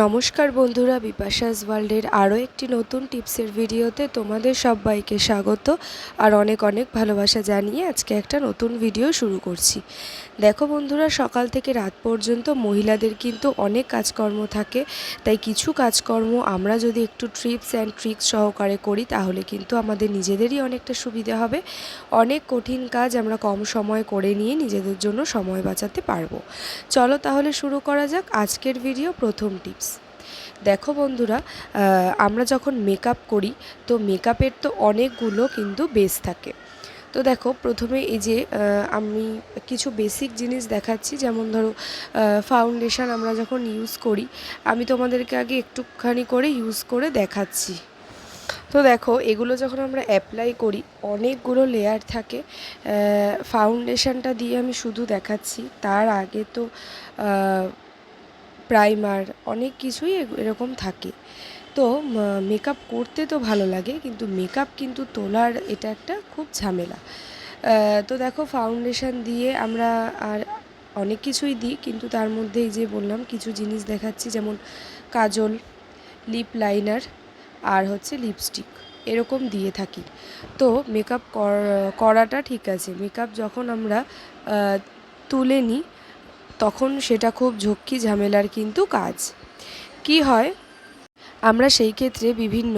নমস্কার বন্ধুরা, বিপাশাস ওয়ার্ল্ডের আরও একটি নতুন টিপসের ভিডিওতে তোমাদের সবাইকে স্বাগত আর অনেক অনেক ভালোবাসা জানিয়ে আজকে একটা নতুন ভিডিও শুরু করছি। দেখো বন্ধুরা, সকাল থেকে রাত পর্যন্ত মহিলাদের কিন্তু অনেক কাজকর্ম থাকে, তাই কিছু কাজকর্ম আমরা যদি একটু টিপস অ্যান্ড ট্রিক্স সহকারে করি তাহলে কিন্তু আমাদের নিজেদেরই অনেকটা সুবিধা হবে। অনেক কঠিন কাজ আমরা কম সময় করে নিয়ে নিজেদের জন্য সময় বাঁচাতে পারবো। চলো তাহলে শুরু করা যাক আজকের ভিডিও। প্রথম টিপস, দেখো বন্ধুরা, আমরা যখন মেকআপ করি তো মেকআপের তো অনেকগুলো কিন্তু বেস থাকে। তো দেখো, প্রথমে এই যে আমি কিছু বেসিক জিনিস দেখাচ্ছি, যেমন ধরো ফাউন্ডেশন আমরা যখন ইউজ করি, আমি তোমাদেরকে আগে একটুখানি করে ইউজ করে দেখাচ্ছি। তো দেখো, এগুলো যখন আমরা অ্যাপ্লাই করি অনেকগুলো লেয়ার থাকে। ফাউন্ডেশনটা দিয়ে আমি শুধু দেখাচ্ছি, তার আগে তো প্রাইমার অনেক কিছুই এরকম থাকে। তো মেকআপ করতে তো ভালো লাগে, কিন্তু মেকআপ কিন্তু তোলার এটা একটা খুব ঝামেলা। তো দেখো, ফাউন্ডেশন দিয়ে আমরা আর অনেক কিছুই দিই, কিন্তু তার মধ্যে এই যে বললাম কিছু জিনিস দেখাচ্ছি, যেমন কাজল, লিপ লাইনার আর হচ্ছে লিপস্টিক, এরকম দিয়ে থাকি। তো মেকআপ করাটা ঠিক আছে, মেকআপ যখন আমরা তুলে নিই তখন সেটা খুব ঝক্কি ঝামেলার কিন্তু কাজ। কি হয়, আমরা সেই ক্ষেত্রে বিভিন্ন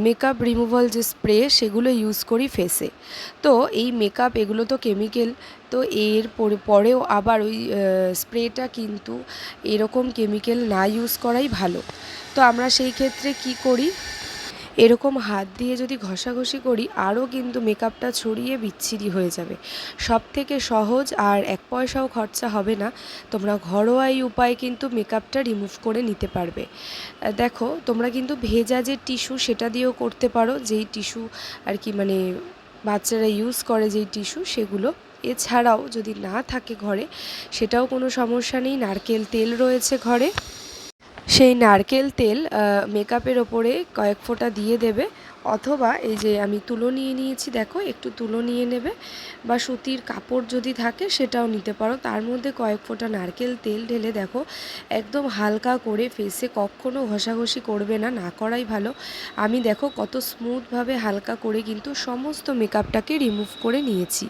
মেকআপ রিমুভাল যে স্প্রে সেগুলো ইউজ করি ফেসে। তো এই মেকআপ এগুলো তো কেমিক্যাল, তো এর পরেও আবার ওই স্প্রেটা কিন্তু এরকম কেমিক্যাল না ইউজ করাই ভালো। তো আমরা সেই ক্ষেত্রে কি করি, এরকম হাত দিয়ে যদি ঘষাঘষি করি আরও কিন্তু মেকআপটা ছড়িয়ে বিচ্ছিরি হয়ে যাবে। সবথেকে সহজ আর এক পয়সাও খরচা হবে না, তোমরা ঘরোয়া এই উপায়ে কিন্তু মেকআপটা রিমুভ করে নিতে পারবে। দেখো, তোমরা কিন্তু ভেজা যে টিস্যু সেটা দিয়েও করতে পারো, যেই টিস্যু আর কি মানে বাচ্চারা ইউজ করে যেই টিস্যু সেগুলো। এছাড়াও যদি না থাকে ঘরে সেটাও কোনো সমস্যা নেই, নারকেল তেল রয়েছে ঘরে, সেই নারকেল তেল মেকআপের ওপরে কয়েক ফোঁটা দিয়ে দেবে, অথবা এই যে আমি তুলো নিয়ে নিয়েছি, দেখো একটু তুলো নিয়ে নেবে, বা সুতির কাপড় যদি থাকে সেটাও নিতে পারো, তার মধ্যে কয়েক ফোঁটা নারকেল তেল ঢেলে দেখো একদম হালকা করে ফেসে, কখনও ঘষাঘষি করবে না, না করাই ভালো। আমি দেখো কত স্মুথভাবে হালকা করে কিন্তু সমস্ত মেকআপটাকে রিমুভ করে নিয়েছি।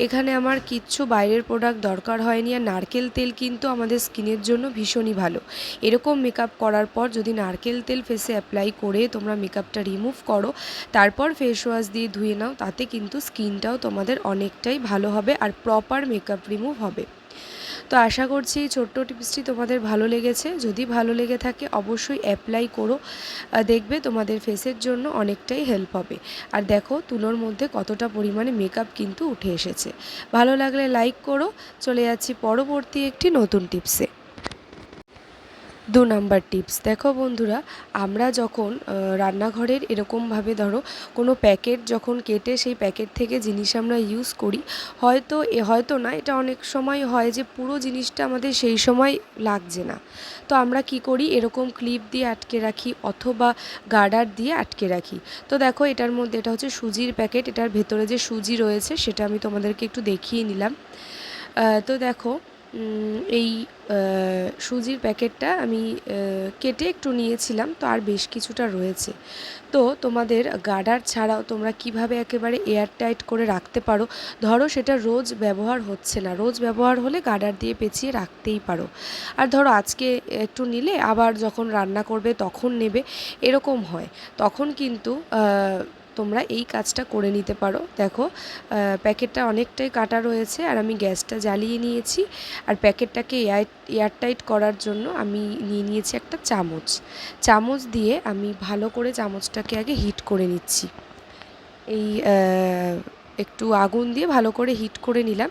এখানে আমার কিচ্ছু বাইরের প্রোডাক্ট দরকার হয়নি, আর নারকেল তেল কিন্তু আমাদের স্কিনের জন্য ভীষণই ভালো। এরকম মেকআপ করার পর যদি নারকেল তেল ফেসে অ্যাপ্লাই করে তোমরা মেকআপটা রিমুভ করো, তারপর ফেস ওয়াশ দিয়ে ধুয়ে নাও, তাতে কিন্তু স্কিনটাও তোমাদের অনেকটাই ভালো হবে আর প্রপার মেকআপ রিমুভ হবে। তো আশা করছি এই ছোট্ট টিপসটি তোমাদের ভালো লেগেছে। যদি ভালো লেগে থাকে অবশ্যই অ্যাপ্লাই করো, দেখবে তোমাদের ফেসের জন্য অনেকটাই হেল্প হবে। আর দেখো তুলোর মধ্যে কতটা পরিমাণে মেকআপ কিন্তু উঠে এসেছে। ভালো লাগলে লাইক করো। চলে যাচ্ছি পরবর্তী একটি নতুন টিপসে। 2 নাম্বার টিপস, দেখো বন্ধুরা, আমরা যখন রান্নাঘরের এরকমভাবে ধরো কোনো প্যাকেট যখন কেটে সেই প্যাকেট থেকে জিনিস আমরা ইউজ করি, হয়তো না, এটা অনেক সময় হয় যে পুরো জিনিসটা আমাদের সেই সময় লাগছে না, তো আমরা কি করি, এরকম ক্লিপ দিয়ে আটকে রাখি অথবা গার্ডার দিয়ে আটকে রাখি। তো দেখো এটার মধ্যে, এটা হচ্ছে সুজির প্যাকেট, এটার ভেতরে যে সুজি রয়েছে সেটা আমি তোমাদেরকে একটু দেখিয়ে নিলাম। তো দেখো, এই সুজির প্যাকেটটা আমি কেটে একটু নিয়েছিলাম, তো আর বেশ কিছুটা রয়েছে। তো তোমাদের গার্ডার ছাড়াও তোমরা কিভাবে একেবারে এয়ারটাইট করে রাখতে পারো, ধরো সেটা রোজ ব্যবহার হচ্ছে না, রোজ ব্যবহার হলে গার্ডার দিয়ে পেঁচিয়ে রাখতেই পারো, আর ধরো আজকে একটু নিলে আবার যখন রান্না করবে তখন নেবে, এরকম হয়, তখন কিন্তু তোমরা এই কাজটা করে নিতে পারো। দেখো প্যাকেটটা অনেকটাই কাটা রয়েছে, আর আমি গ্যাসটা জ্বালিয়ে নিয়েছি, আর প্যাকেটটাকে এয়ারটাইট করার জন্য আমি নিয়ে নিয়েছি একটা চামচ দিয়ে আমি ভালো করে চামচটাকে আগে হিট করে নিচ্ছি। এই একটু আগুন দিয়ে ভালো করে হিট করে নিলাম।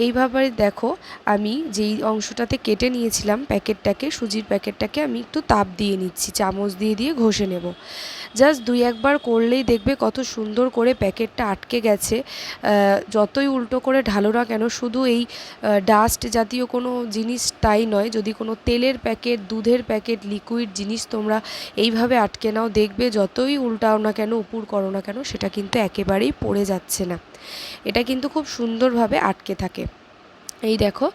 এইভাবে দেখো আমি যেই অংশটাতে কেটে নিয়েছিলাম প্যাকেটটাকে, সুজির প্যাকেটটাকে আমি একটু তাপ দিয়ে নিচ্ছি, চামচ দিয়ে দিয়ে ঘষে নেব। জাস্ট 2-1 বার করলেই দেখবে কত সুন্দর করে প্যাকেটটা আটকে গেছে। যতই উল্টো করে ঢালো না কেন, শুধু এই ডাস্ট জাতীয় কোনো জিনিস তাই নয়, যদি কোনো তেলের প্যাকেট, দুধের প্যাকেট, লিকুইড জিনিস তোমরা এইভাবে আটকে নাও, দেখবে যতই উল্টাও না কেন, উপুড় করো না কেন, সেটা কিন্তু একেবারেই পড়ে যাচ্ছে না, এটা কিন্তু খুব সুন্দরভাবে আটকে থাকে। এই দেখো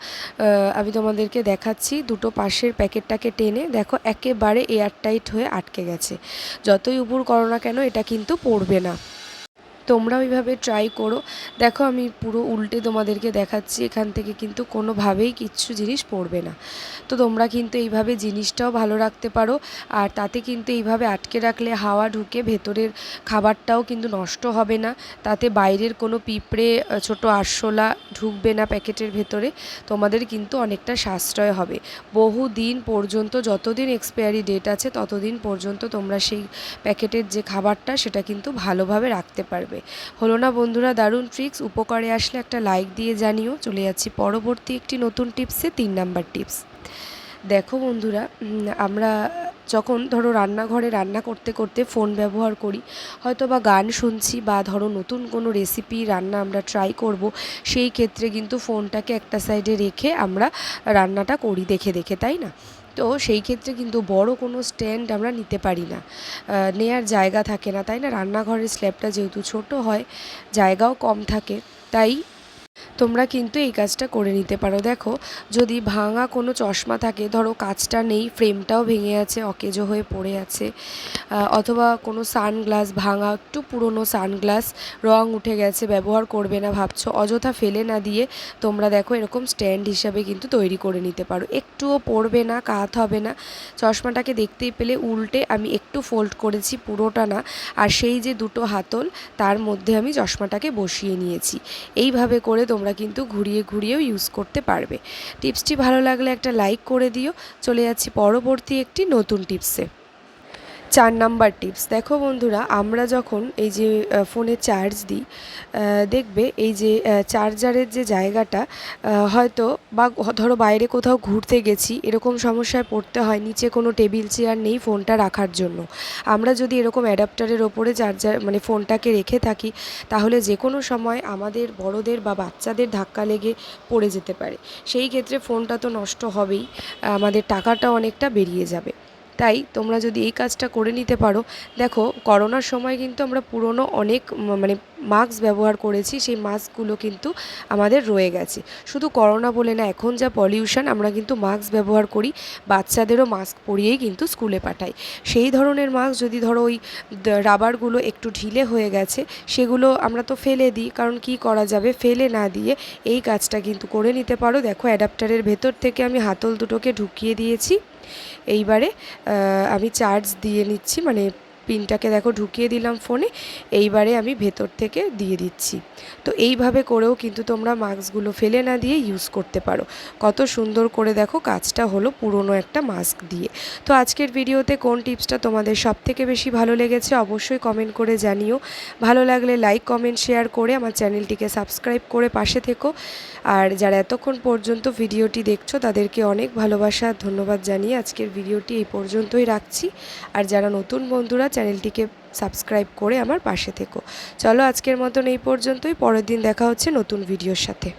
আমি তোমাদেরকে দেখাচ্ছি, দুটো পাশের প্যাকেটটাকে টেনে দেখো একেবারে এয়ারটাইট হয়ে আটকে গেছে। যতই উপর করো না কেন এটা কিন্তু পড়বে না। তোমরা ওইভাবে ট্রাই করো। দেখো আমি পুরো উল্টে তোমাদেরকে দেখাচ্ছি, এখান থেকে কিন্তু কোনোভাবেই কিচ্ছু জিনিস পড়বে না। তো তোমরা কিন্তু এইভাবে জিনিসটাও ভালো রাখতে পারো। আর তাতে কিন্তু এইভাবে আটকে রাখলে হাওয়া ঢুকে ভেতরের খাবারটাও কিন্তু নষ্ট হবে না, তাতে বাইরের কোনো পিঁপড়ে ছোটো আরশোলা ঢুকবে না প্যাকেটের ভেতরে। তোমাদের কিন্তু অনেকটা সাশ্রয় হবে। বহু দিন পর্যন্ত, যতদিন এক্সপায়ারি ডেট আছে ততদিন পর্যন্ত তোমরা সেই প্যাকেটের যে খাবারটা সেটা কিন্তু ভালোভাবে রাখতে পারবে। হলো না বন্ধুরা দারুণ ট্রিক্স? উপকারে আসলে একটা লাইক দিয়ে জানিও। চলে যাচ্ছি পরবর্তী একটি নতুন টিপসে, 3 নাম্বার টিপস। দেখো বন্ধুরা, আমরা যখন ধরো রান্নাঘরে রান্না করতে করতে ফোন ব্যবহার করি, হয়তো বা গান শুনছি, বা ধরো নতুন কোনো রেসিপি রান্না আমরা ট্রাই করব, সেই ক্ষেত্রে কিন্তু ফোনটাকে একটা সাইডে রেখে আমরা রান্নাটা করি দেখে দেখে, তাই না? তো সেই ক্ষেত্রে কিন্তু বড় কোনো স্ট্যান্ড আমরা নিতে পারি না, নেয়ার জায়গা থাকে না, তাই না? রান্নাঘরের স্ল্যাবটা যেহেতু ছোট হয়, জায়গাও কম থাকে, তাই তোমরা কিন্তু এই কাজটা করে নিতে পারো। দেখো, যদি ভাঙা কোনো চশমা থাকে, ধরো কাচটা নেই, ফ্রেমটাও ভেঙে আছে, অকেজো হয়ে পড়ে আছে, অথবা কোনো সানগ্লাস ভাঙা, একটু পুরনো সানগ্লাস, রং উঠে গেছে, ব্যবহার করবে না ভাবছো, অযথা ফেলে না দিয়ে তোমরা দেখো এরকম স্ট্যান্ড হিসাবে কিন্তু তৈরি করে নিতে পারো। একটুও পড়বে না, কাত হবে না। চশমাটাকে দেখতেই পেলে উল্টে আমি একটু ফোল্ড করেছি, পুরোটা না। আর সেই যে দুটো হাতল, তার মধ্যে আমি চশমাটাকে বসিয়ে নিয়েছি। এইভাবে করে তোমরা কিন্তু ঘুরিয়ে ঘুরিয়েও ইউজ করতে পারবে। টিপসটি ভালো লাগলে একটা লাইক করে দিও। চলে যাচ্ছি পরবর্তী একটি নতুন টিপসে। 4 নাম্বার টিপস। দেখো বন্ধুরা, আমরা যখন এই যে ফোনে চার্জ দিই, দেখবে এই যে চার্জারের যে জায়গাটা, হয়তো বা ধরো বাইরে কোথাও ঘুরতে গেছি, এরকম সমস্যায় পড়তে হয়, নিচে কোনো টেবিল চেয়ার নেই ফোনটা রাখার জন্য। আমরা যদি এরকম অ্যাডাপ্টারের ওপরে চার্জার মানে ফোনটাকে রেখে থাকি, তাহলে যে কোনো সময় আমাদের বড়দের বা বাচ্চাদের ধাক্কা লেগে পড়ে যেতে পারে। সেই ক্ষেত্রে ফোনটা তো নষ্ট হবেই, আমাদের টাকাটা অনেকটা বেরিয়ে যাবে। তাই তোমরা যদি এই কাজটা করে নিতে পারো। দেখো, করোনার সময় কিন্তু আমরা পুরনো অনেক মানে মাস্ক ব্যবহার করেছি, সেই মাস্কগুলো কিন্তু আমাদের রয়ে গেছে। শুধু করোনা বলে না, এখন যা পলিউশন, আমরা কিন্তু মাস্ক ব্যবহার করি, বাচ্চাদেরও মাস্ক পরিয়েই কিন্তু স্কুলে পাঠাই। সেই ধরনের মাস্ক যদি ধরো ওই রাবারগুলো একটু ঢিলে হয়ে গেছে, সেগুলো আমরা তো ফেলে দিই, কারণ কি করা যাবে, ফেলে না দিয়ে এই কাজটা কিন্তু করে নিতে পারো। দেখো, অ্যাডাপ্টারের ভেতর থেকে আমি হাতল দুটোকে ঢুকিয়ে দিয়েছি। এইবারে আমি চার্জ দিয়ে নিচ্ছি, মানে পিনটাকে দেখো ঢুকিয়ে দিলাম ফোনে, এইবারে আমি ভেতর থেকে দিয়ে দিচ্ছি। তো এইভাবে করেও কিন্তু তোমরা মাস্কগুলো ফেলে না দিয়ে ইউজ করতে পারো। কত সুন্দর করে দেখো কাজটা হলো পুরনো একটা মাস্ক দিয়ে। তো আজকের ভিডিওতে কোন টিপসটা তোমাদের সবথেকে বেশি ভালো লেগেছে অবশ্যই কমেন্ট করে জানিও। ভালো লাগলে লাইক, কমেন্ট, শেয়ার করে আমার চ্যানেলটিকে সাবস্ক্রাইব করে পাশে থেকো। আর যারা এতক্ষণ পর্যন্ত ভিডিওটি দেখছো তাদেরকে অনেক ভালোবাসা, ধন্যবাদ জানিয়ে আজকের ভিডিওটি এই পর্যন্তই রাখছি। আর যারা নতুন বন্ধুরা, চ্যানেলটিকে সাবস্ক্রাইব করে আমার পাশে থেকো। চলো আজকের মতন এই পর্যন্তই, পরের দিন দেখা হচ্ছে নতুন ভিডিওর সাথে।